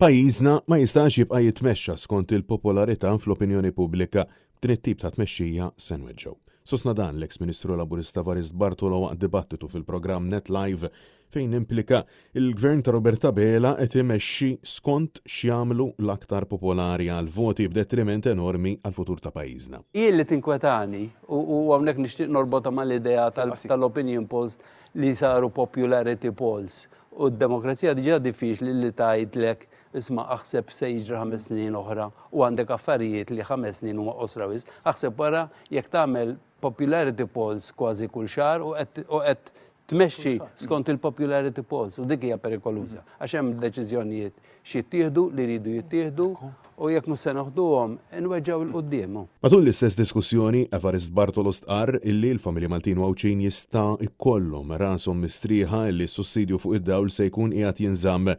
Pajjiżna ma jistax jibqa' jitmexxa skont il-popolarità fl-opinjoni pubblika b'din it-tip ta' tmexxija se nweġġgħu. Sostna dan l-eks Ministru Laburista Evarist Bartolo waqt dibattitu fil-programm Net Live fejn implika il-Gvern ta' Roberta Bela qed imexxi skont x'jagħmlu l-aktar popolari għal voti b'detriment enormi għal futur ta' pajjiżna. Jien li tinkwetani u hawnhekk nixtieq norbota mal-idea tal-opinion polls li saru popularity polls. U d-demokrazija diġà diffiċli li tgħidlek isma' aħseb se jiġri 5 snin oħra u għandek affarijiet li 5 snin huma qosra wisq. Aħseb wara jekk tagħmel popularity polls kważi kull xahar u qed tmexxi skont il-popularity polls u dik hija perikoluża għax hemm deċiżjonijiet xi jittieħdu li jridu jittieħdu u jekk mhux se noħduhom inweġġgħu il quddiem. Matul l-istess diskussjoni Evarist Bartolo stqarr illi l-familja Maltin u Awċin jista' jkollhom rashom mistrieħa illi s-sussidju fuq id-dawl se jkun qiegħed jinżamm.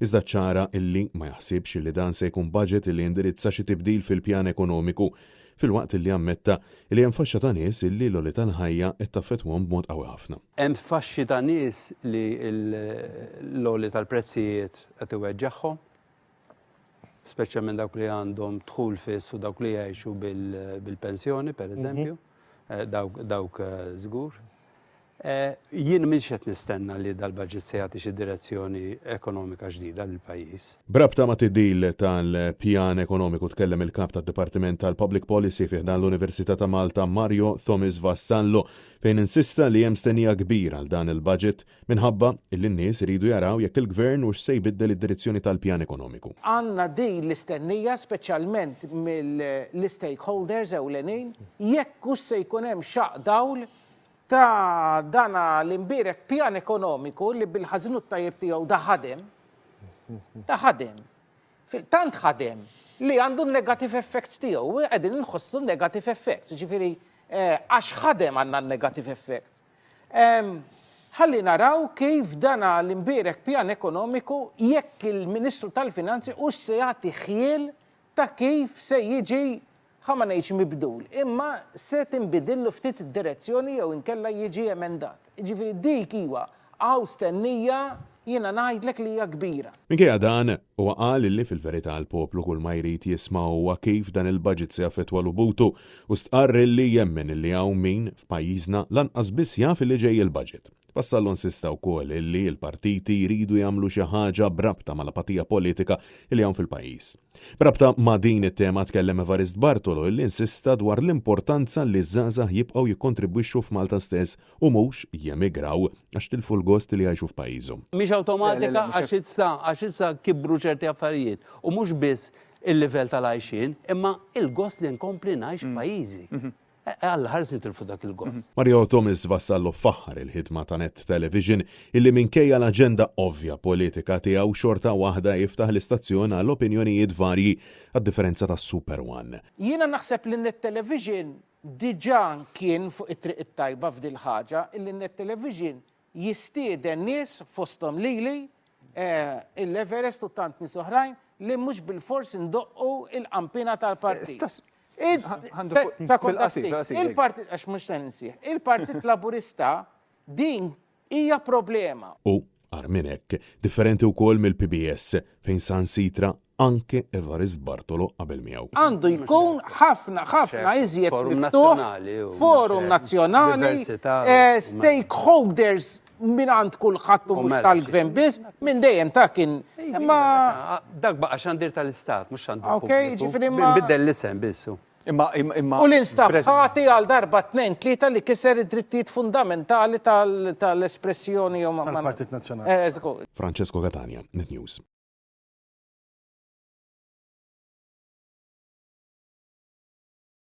Iżda ċara illi ma jaħsibx illi dan se jkun budget illi indirizza xi tibdil fil-pjan ekonomiku fil-waqt illi ammetta illi hemm faxxa ta' nies illi l-għoli tal-ħajja qed taffettwhom b'mod qawwi ħafna. Hemm faxxi ta' nies li l-għoli tal-prezzijiet qed iweġġagħhom, speċjalment dawk li għandhom dħul fiss u dawk li jgħixu bil-pensjoni pereżempju, dawk żgur. Jien mhix qed nistenna li dal-budget se jagħti xi direzzjoni ekonomika ġdida lill-pajjiż. Brabta ma' tibdil tal-pjan ekonomiku tkellem il-kap tad-Dipartiment tal-Public Policy fih dan l-Università ta' Malta Mario Thomas Vassallo fejn insista li hemm stennija kbira għal dan il-budget minħabba illi n-nies iridu jaraw jekk il-Gvern hux se jbiddel id-direzzjoni tal-pjan ekonomiku. Għandna din l-istennija speċjalment mill-stakeholders ewlenin jekk hux se jkun hemm xaq dawl ta' dana l-imbirek pjan ekonomiku li bil-ħażinut tajjeb tiegħu da ħadem. Tant ħadem li għandu negative effects tiegħu, qegħdin inħossu negative effects, ġifieri għax ħadem għandna negative effect. Ħalli naraw kif dana l-imbirek pjan ekonomiku jekk il-Ministru tal-Finanzi hux se jagħti ħiel ta' kif se jiġi ħama ngħidx mibdul, imma se tinbidillu ftit id-direzzjoni jew inkella jiġi emendat. Ġifieri dik iwa hawn stennija jiena ngħidlek li hija kbira. Minkejja dan huwa qal illi fil-verità l-poplu kull ma jrid jisma' huwa kif dan il-budget se jaffettwa l-ubutu u stqarr illi jemmen illi hawn min f'pajjiżna lanqas biss jaf illi ġej il-budget. Vassallo insista wkoll illi l-partiti jridu jagħmlu xi ħaġa brabta mal-apatija politika illi hawn fil-pajjiż. Brabta ma' din it-tema tkellem Evarist Bartolo illi insista dwar l-importanza li żgħażagħ jibqgħu jikkontribwixxu f'Malta stess u mhux jemigraw għax tilfu l-gost li jgħixu f'pajjiżhom. Mhix awtomatika għax issa kibru ċerti affarijiet u mhux biss il-livell tal-għajxin, imma il-gost li nkompli ngħix f'pajjiżi. Għall-ħarż nitilfu dak il-gost. Mario Thomas Vassallo faħħar il-ħidma ta' Net Television illi minkejja l-aġenda ovvja politika tiegħu xorta waħda jiftaħ l-istazzjon għall opinjonijiet varji għad-differenza tas Super One. Jiena naħseb li Net Television diġà kien fuq it-triq it-tajba f'dil ħaġa illi Net Television jistieden nies fosthom lili l-Everest u tant nies oħrajn li mhux bil-fors indoqqu il-qampina tal-partit. Il-Partit għax mhux se ninsih. Il-Partit Laburista din hija problema. U minn hekk differenti wkoll mill-PBS fejn sansitra anke Evarist Bartolo qabel miegħu. Għandu jkun ħafna iżjed miftuħ, forum nazzjonali, stakeholders minn għand kulħadd u mhux tal-gvern biss, minn dejjem ta' kien. Imma dak baqa' xandir tal-istat, mhux xandir. Okej, ġifieri ma nbiddel l-isem biss. U l-instabħati għal darba 2-3 li kiser id-drittijiet fundamentali tal-espressjoni tal-Partit Nazzjonali. Francesco Catania, Net News.